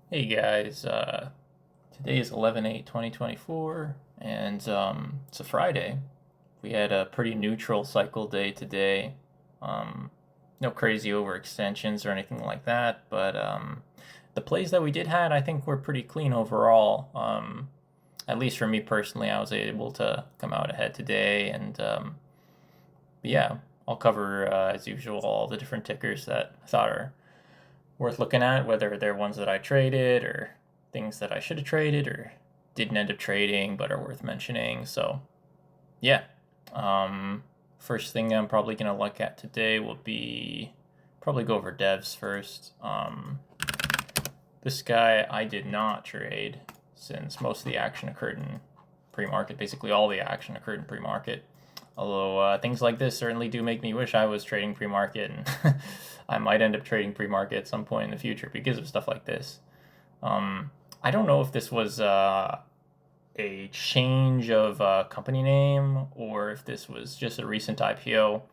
Hey guys, today is 11/8/2024, and it's a Friday. We had a pretty neutral cycle day today. Um, no crazy overextensions or anything like that, but the plays that we did had, I think, were pretty clean overall. At least for me personally, I was able to come out ahead today, and yeah, I'll cover as usual all the different tickers that I thought are worth looking at, whether they're ones that I traded or things that I should have traded or didn't end up trading but are worth mentioning. So, yeah. Um, First thing I'm probably going to look at today will be probably go over devs first. This guy I did not trade since most of the action occurred in pre-market. Basically, all the action occurred in pre-market. Although things like this certainly do make me wish I was trading pre-market, and I might end up trading pre-market at some point in the future because of stuff like this. I don't know if this was a change of company name or if this was just a recent IPO.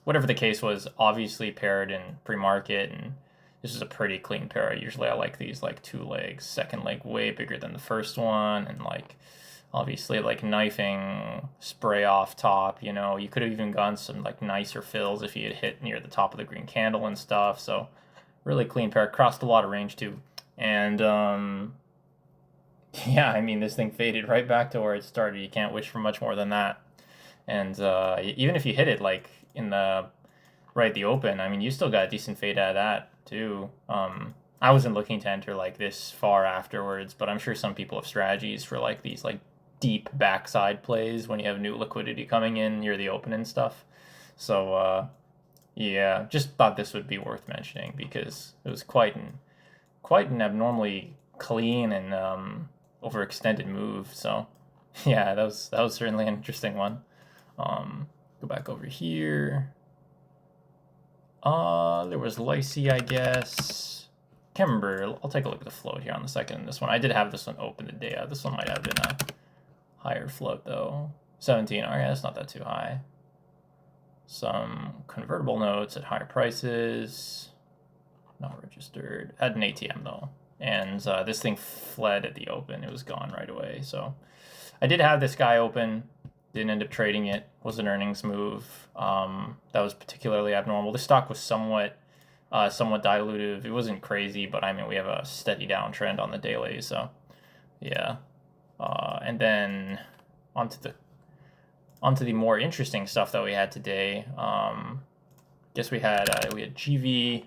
Whatever the case was, obviously paired in pre-market, and this is a pretty clean pair. Usually I like these like two legs, second leg way bigger than the first one, and like obviously like knifing spray off top. You could have even gotten some like nicer fills if you had hit near the top of the green candle and stuff. So really clean pair, crossed a lot of range too. And yeah, I mean, this thing faded right back to where it started. You can't wish for much more than that. And even if you hit it like in the open, I mean, you still got a decent fade out of that too. I wasn't looking to enter like this far afterwards, but I'm sure some people have strategies for like these like deep backside plays when you have new liquidity coming in near the open and stuff. So yeah, just thought this would be worth mentioning because it was quite an abnormally clean and overextended move. So yeah, that was certainly an interesting one. Go back over here. There was LICY, I guess. Can't remember. I'll take a look at the float here on the second in this one. I did have this one open the day out. This one might have been a higher float though. 17. Okay, that's not that too high. Some convertible notes at higher prices. Not registered. Had an ATM though. And this thing fled at the open. It was gone right away. So I did have this guy open. Didn't end up trading it. Was an earnings move. That was particularly abnormal. The stock was somewhat dilutive. It wasn't crazy, but I mean we have a steady downtrend on the daily. So yeah. And then onto the onto the more interesting stuff that we had today. Guess we had GV.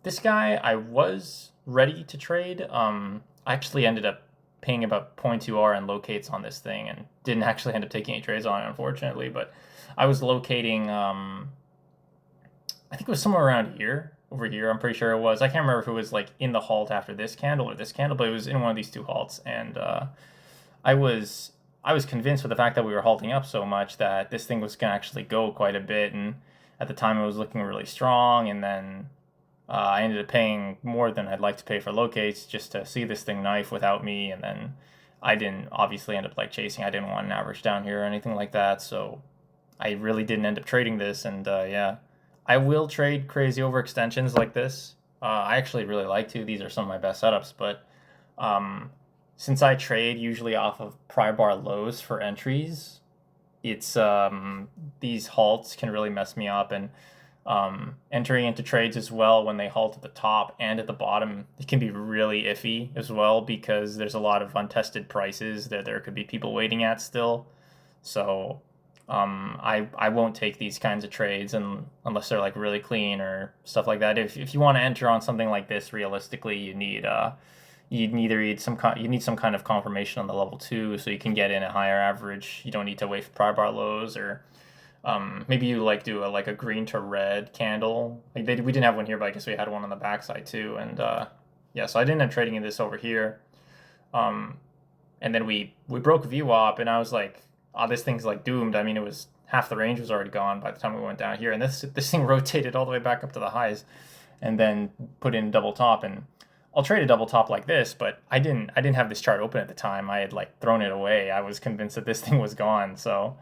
This guy I was ready to trade. I actually ended up paying about 0.2R and locates on this thing and didn't actually end up taking any trades on it, unfortunately. But I was locating, I think it was somewhere around here, over here. I'm pretty sure it was. I can't remember if it was like in the halt after this candle or this candle, but it was in one of these two halts. And I was I was convinced with the fact that we were halting up so much that this thing was going to actually go quite a bit. And at the time, it was looking really strong. And then I ended up paying more than I'd like to pay for locates just to see this thing knife without me. And then I didn't obviously end up like chasing. I didn't want an average down here or anything like that. So I really didn't end up trading this. And yeah, I will trade crazy overextensions like this. I actually really like to. These are some of my best setups. But um, since I trade usually off of pry bar lows for entries, it's these halts can really mess me up. And entering into trades as well when they halt at the top and at the bottom, it can be really iffy as well because there's a lot of untested prices that there could be people waiting at still. So I won't take these kinds of trades unless they're like really clean or stuff like that. If you want to enter on something like this, realistically, you need some kind of confirmation on the level two so you can get in a higher average. You don't need to wait for pry bar lows or maybe you like do a green to red candle. We didn't have one here, but I guess we had one on the backside too. And yeah, so I didn't end up trading in this over here. Um, and then we broke VWAP, and I was like, oh, this thing's like doomed. I mean, it was half the range was already gone by the time we went down here, and this thing rotated all the way back up to the highs, and then put in double top. And I'll trade a double top like this, but I didn't have this chart open at the time. I had like thrown it away. I was convinced that this thing was gone, so.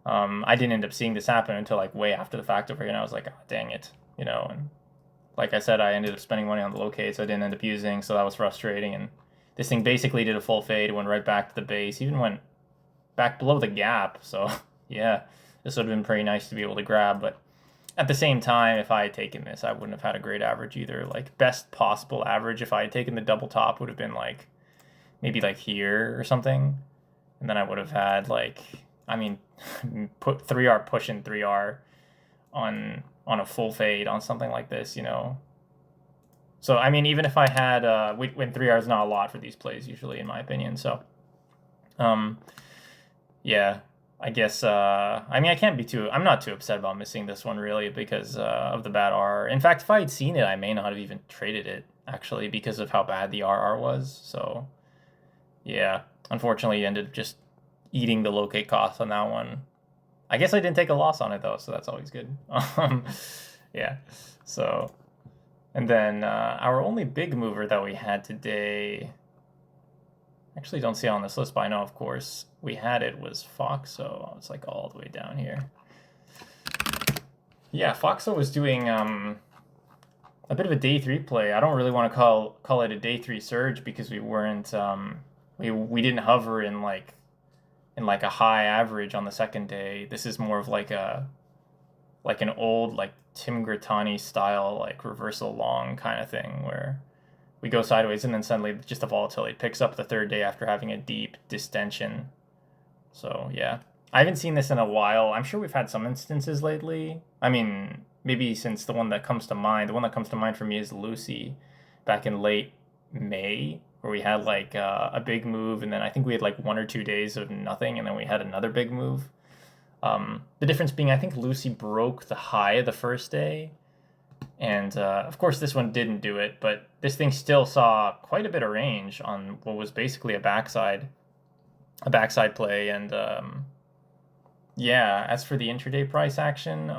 I didn't end up seeing this happen until like way after the fact over here, and I was like, oh, dang it, and like I said, I ended up spending money on the locates I didn't end up using, so that was frustrating. And this thing basically did a full fade, went right back to the base, even went back below the gap. So yeah, this would have been pretty nice to be able to grab. But at the same time, if I had taken this, I wouldn't have had a great average either. Like, best possible average, if I had taken the double top, would have been like maybe like here or something. And then I would have had like, I mean, put 3R pushing 3R on a full fade on something like this, you know. So I mean, even if I had when 3R is not a lot for these plays usually, in my opinion. So yeah, I guess I mean, I'm not too upset about missing this one really because of the bad R. In fact, if I had seen it, I may not have even traded it actually because of how bad the RR was. So yeah, unfortunately, ended up just eating the locate cost on that one. I guess I didn't take a loss on it though, so that's always good. Yeah, so, and then our only big mover that we had today, actually don't see it on this list, but I know, of course, we had it, was FOXO. It's like all the way down here. Yeah, FOXO was doing a bit of a day 3 play. I don't really want to call it a day 3 surge because we weren't, we didn't hover in like a high average on the second day. This is more of like an old like Tim Grittani style like reversal long kind of thing where we go sideways and then suddenly just the volatility picks up the third day after having a deep distension. So yeah, I haven't seen this in a while. I'm sure we've had some instances lately. I mean, maybe since the one that comes to mind for me is LICY back in late May, where we had like a big move, and then I think we had like 1 or 2 days of nothing, and then we had another big move. The difference being, I think LICY broke the high the first day, and of course this one didn't do it, but this thing still saw quite a bit of range on what was basically a backside play. And yeah, as for the intraday price action,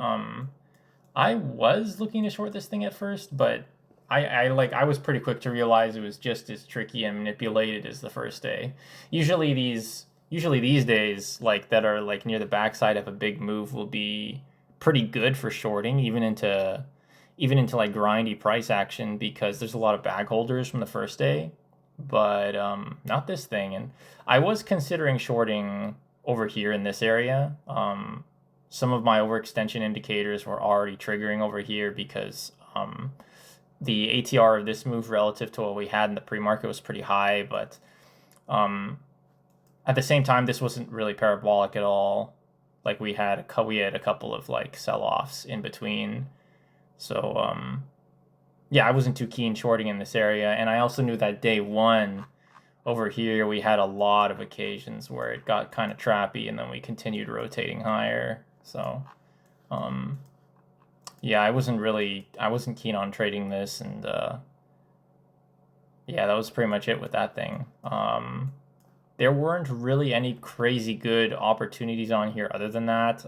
I was looking to short this thing at first, but I was pretty quick to realize it was just as tricky and manipulated as the first day. Usually these days, like that are like near the backside of a big move, will be pretty good for shorting, even into like grindy price action, because there's a lot of bag holders from the first day. But not this thing. And I was considering shorting over here in this area. Some of my overextension indicators were already triggering over here because the ATR of this move relative to what we had in the pre-market was pretty high, but at the same time, this wasn't really parabolic at all. Like we had a couple of like sell-offs in between. So yeah, I wasn't too keen shorting in this area, and I also knew that day one over here we had a lot of occasions where it got kind of trappy, and then we continued rotating higher. So yeah, I wasn't keen on trading this, and yeah, that was pretty much it with that thing. There weren't really any crazy good opportunities on here other than that.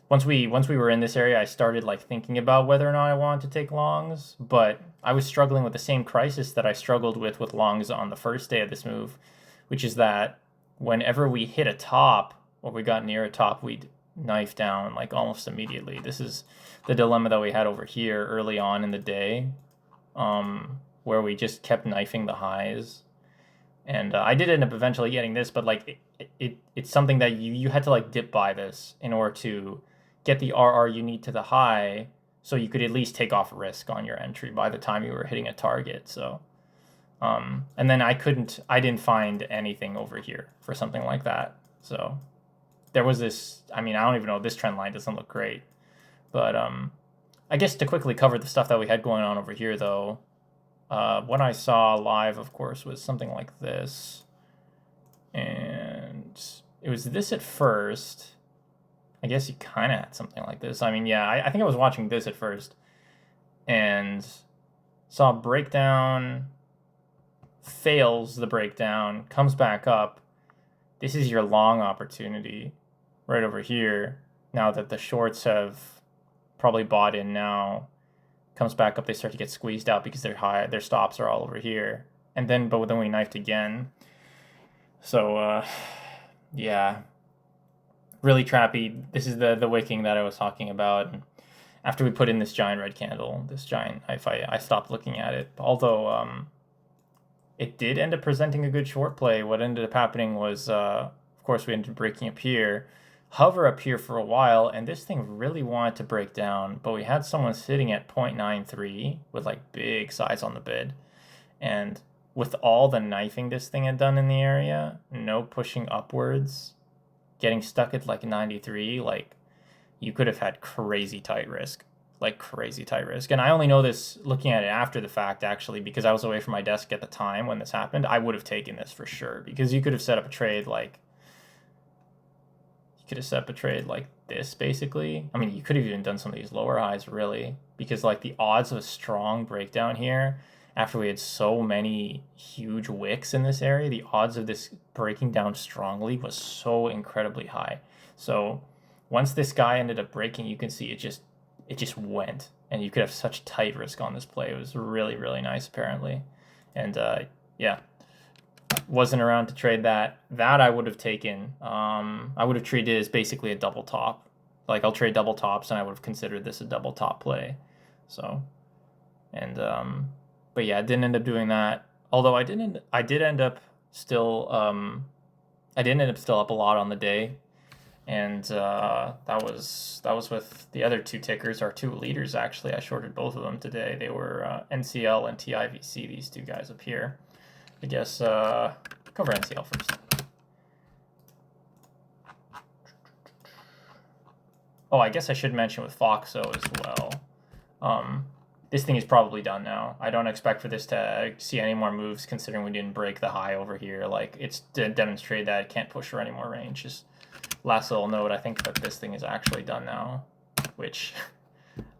Once we were in this area, I started like thinking about whether or not I wanted to take longs, but I was struggling with the same crisis that I struggled with longs on the first day of this move, which is that whenever we hit a top or we got near a top, we'd knife down like almost immediately. This is the dilemma that we had over here early on in the day, where we just kept knifing the highs. And I did end up eventually getting this, but like it's something that you had to like dip by this in order to get the RR you need to the high, so you could at least take off risk on your entry by the time you were hitting a target. So and then I didn't find anything over here for something like that. So there was this, I mean, I don't even know, this trend line doesn't look great. But I guess to quickly cover the stuff that we had going on over here though, what I saw live, of course, was something like this. And it was this at first. I guess you kind of had something like this. I mean, yeah, I think I was watching this at first and saw breakdown, fails the breakdown, comes back up. This is your long opportunity right over here. Now that the shorts have probably bought in now, comes back up, they start to get squeezed out because their stops are all over here. And then, but then we knifed again. So, yeah, really trappy. This is the wicking that I was talking about. after we put in this giant red candle, I stopped looking at it. Although it did end up presenting a good short play. What ended up happening was, of course, we ended up breaking up here, hover up here for a while, and this thing really wanted to break down, but we had someone sitting at 0.93 with like big size on the bid. And with all the knifing this thing had done in the area, no pushing upwards, getting stuck at like 93, like you could have had crazy tight risk. Like crazy tight risk. And I only know this looking at it after the fact, actually, because I was away from my desk at the time when this happened. I would have taken this for sure, because you could have set up a trade like this, basically. I mean, you could have even done some of these lower highs, really, because like the odds of a strong breakdown here after we had so many huge wicks in this area, the odds of this breaking down strongly was so incredibly high. So once this guy ended up breaking, you can see it just went, and you could have such tight risk on this play. It was really, really nice, apparently. And yeah, wasn't around to trade that. That I would have taken. I would have treated it as basically a double top. Like, I'll trade double tops, and I would have considered this a double top play. So, and but yeah, I didn't end up doing that. Although I did end up still up a lot on the day. And that was with the other two tickers, our two leaders, actually. I shorted both of them today. They were NCL and TIVC, these two guys up here. I guess cover NCL first. Oh, I guess I should mention with FOXO as well. This thing is probably done now. I don't expect for this to see any more moves, considering we didn't break the high over here. Like, it's demonstrated that it can't push for any more range. Just last little note, I think that this thing is actually done now, which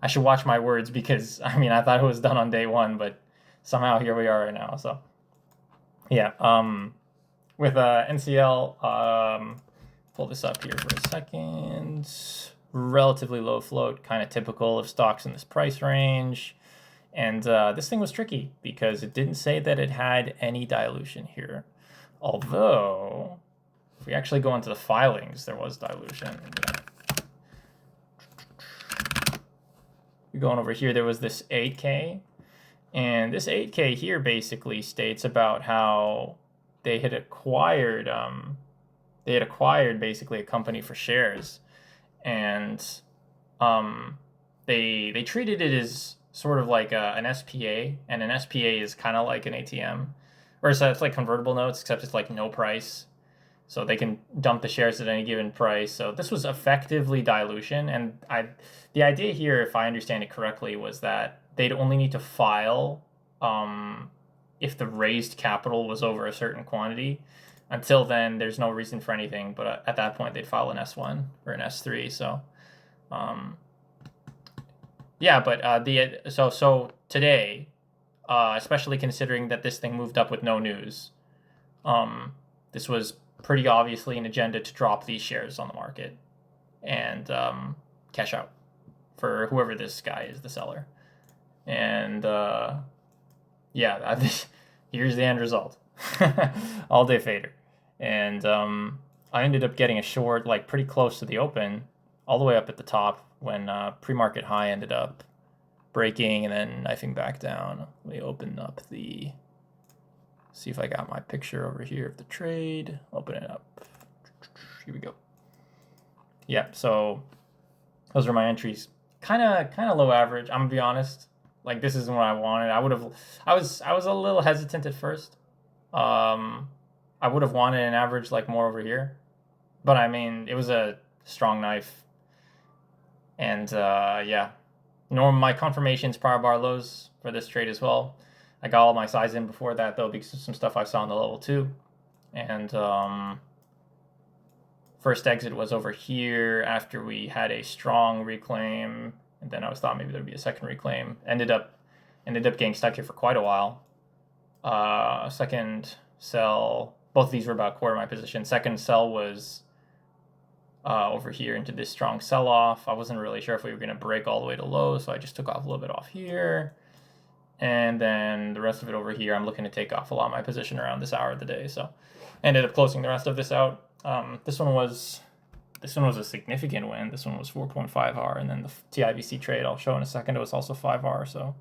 I should watch my words, because I mean, I thought it was done on day one, but somehow here we are right now. So yeah, with NCL, pull this up here for a second. Relatively low float, kind of typical of stocks in this price range. And this thing was tricky because it didn't say that it had any dilution here. Although, if we actually go into the filings, there was dilution. We're going over here, there was this 8K. And this 8K here basically states about how they had acquired basically a company for shares. And they treated it as sort of like an SPA, and an SPA is kind of like an ATM, or so it's like convertible notes, except it's like no price, so they can dump the shares at any given price. So this was effectively dilution, and the idea here, if I understand it correctly, was that they'd only need to file if the raised capital was over a certain quantity. Until then, there's no reason for anything, but at that point, they'd file an S1 or an S3. So, yeah, but so today, especially considering that this thing moved up with no news, this was pretty obviously an agenda to drop these shares on the market and cash out for whoever this guy is, the seller. And yeah, here's the end result. All day fader. And I ended up getting a short, like pretty close to the open, all the way up at the top, when pre-market high ended up breaking and then knifing back down. Let me open up see if I got my picture over here of the trade. Open it up. Here we go. Yeah, so those are my entries. Kind of low average, I'm gonna be honest. Like, this isn't what I wanted. I was a little hesitant at first. I would have wanted an average like more over here, but I mean, it was a strong knife. And yeah, my confirmations, power bar lows for this trade as well. I got all my size in before that, though, because of some stuff I saw on the level 2. And first exit was over here after we had a strong reclaim, and then I thought maybe there'd be a second reclaim. Ended up getting stuck here for quite a while. Second sell, both of these were about quarter my position. Second sell was over here into this strong sell-off. I wasn't really sure if we were going to break all the way to low, so I just took off a little bit off here. And then the rest of it over here, I'm looking to take off a lot of my position around this hour of the day. So ended up closing the rest of this out. This This one was a significant win. This one was 4.5R, and then the TIVC trade I'll show in a second, it was also 5R. So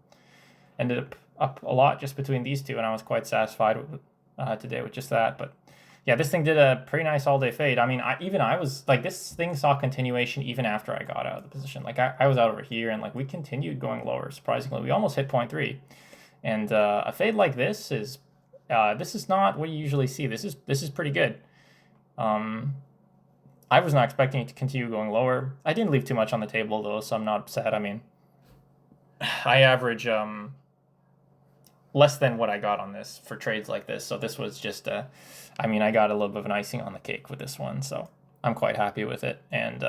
ended up a lot just between these two, and I was quite satisfied with today with just that. But yeah, this thing did a pretty nice all-day fade. I mean, I was like, this thing saw continuation even after I got out of the position. Like I was out over here, and like we continued going lower. Surprisingly, we almost hit 0.3, and a fade like this is not what you usually see. This is pretty good. I was not expecting it to continue going lower. I didn't leave too much on the table though, so I'm not upset. I mean, I average less than what I got on this for trades like this. So this was just I mean, I got a little bit of an icing on the cake with this one, so I'm quite happy with it. And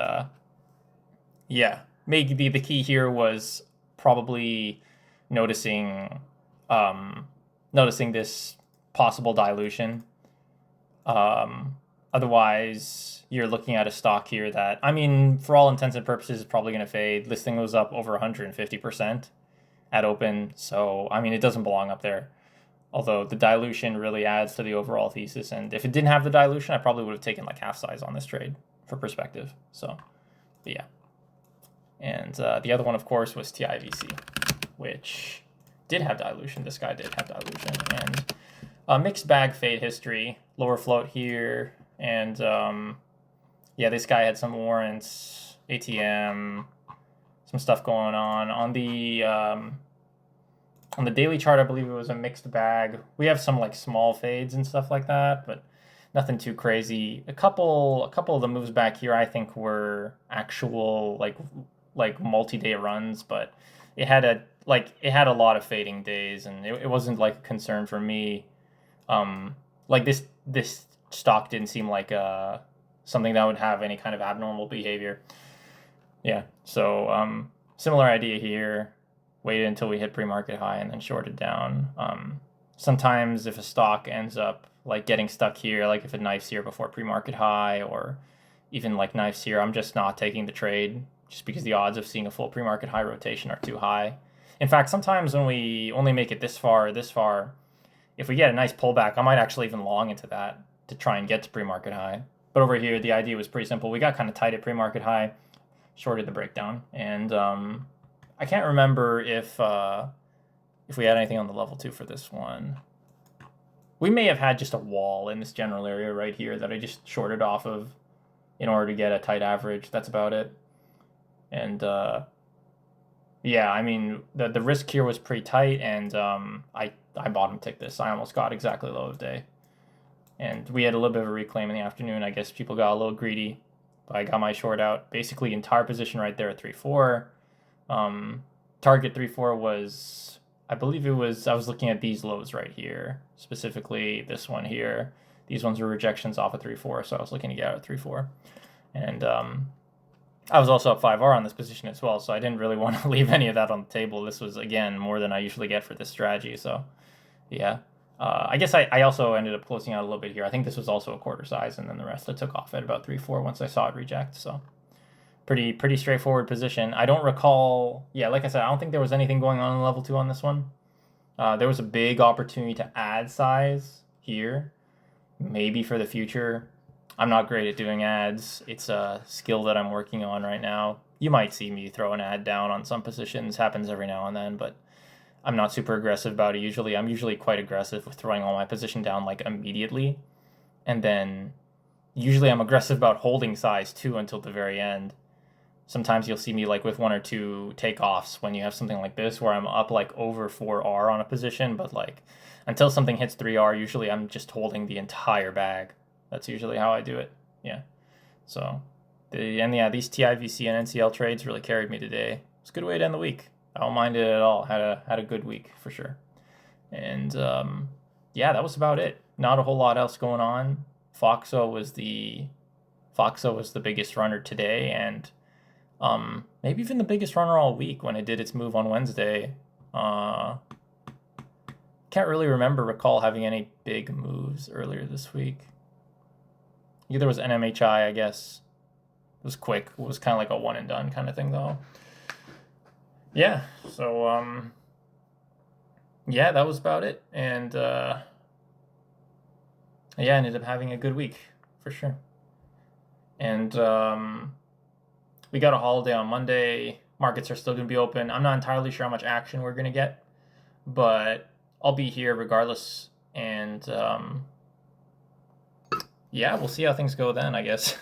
yeah, maybe the key here was probably noticing this possible dilution. Otherwise, you're looking at a stock here that, I mean, for all intents and purposes, is probably going to fade. This thing was up over 150% at open, so, I mean, it doesn't belong up there. Although the dilution really adds to the overall thesis, and if it didn't have the dilution, I probably would have taken like half size on this trade for perspective. So, but yeah. And the other one, of course, was TIVC, which did have dilution. This guy did have dilution, and a mixed bag fade history. Lower float here, and yeah, this guy had some warrants, ATM, some stuff going on the daily chart. I believe it was a mixed bag. We have some like small fades and stuff like that, but nothing too crazy. A couple of the moves back here I think were actual like multi-day runs, but it had a lot of fading days, and it wasn't like a concern for me. Like this stock didn't seem like something that would have any kind of abnormal behavior. Yeah, so similar idea here. Waited until we hit pre-market high and then shorted down. Sometimes if a stock ends up like getting stuck here, like if it knifes here before pre-market high, or even like knifes here, I'm just not taking the trade just because the odds of seeing a full pre-market high rotation are too high. In fact, sometimes when we only make it this far, if we get a nice pullback, I might actually even long into that to try and get to pre-market high. But over here, the idea was pretty simple. We got kind of tight at pre-market high, shorted the breakdown, and I can't remember if we had anything on the level 2 for this one. We may have had just a wall in this general area right here that I just shorted off of in order to get a tight average. That's about it. And yeah, I mean, the risk here was pretty tight, and I bottom ticked this. I almost got exactly low of day. And we had a little bit of a reclaim in the afternoon. I guess people got a little greedy, but I got my short out. Basically, entire position right there at 3.4. Target 3.4 was, I believe it was, I was looking at these lows right here, specifically this one here. These ones were rejections off of 3.4, so I was looking to get out at 3.4. And I was also up 5R on this position as well, so I didn't really want to leave any of that on the table. This was, again, more than I usually get for this strategy, so yeah. I guess I also ended up closing out a little bit here. I think this was also a quarter size, and then the rest I took off at about 3.4 once I saw it reject, so pretty straightforward position. I don't recall, yeah, like I said, I don't think there was anything going on in level 2 on this one. There was a big opportunity to add size here, maybe for the future. I'm not great at doing ads. It's a skill that I'm working on right now. You might see me throw an ad down on some positions, happens every now and then, but I'm not super aggressive about it usually. I'm usually quite aggressive with throwing all my position down like immediately, and then usually I'm aggressive about holding size too until the very end. Sometimes you'll see me like with 1 or 2 takeoffs when you have something like this where I'm up like over 4R on a position, but like until something hits 3R, usually I'm just holding the entire bag. That's usually how I do it. Yeah. So, these TIVC and NCL trades really carried me today. It's a good way to end the week. I don't mind it at all. Had a good week for sure. And yeah, that was about it. Not a whole lot else going on. FOXO was the biggest runner today, and maybe even the biggest runner all week when it did its move on Wednesday. Can't really recall having any big moves earlier this week. Either was NMHI, I guess. It was quick. It was kind of like a one and done kind of thing, though. Yeah, so, yeah, that was about it. And, yeah, I ended up having a good week, for sure. And we got a holiday on Monday. Markets are still going to be open. I'm not entirely sure how much action we're going to get, but I'll be here regardless. And yeah, we'll see how things go then, I guess.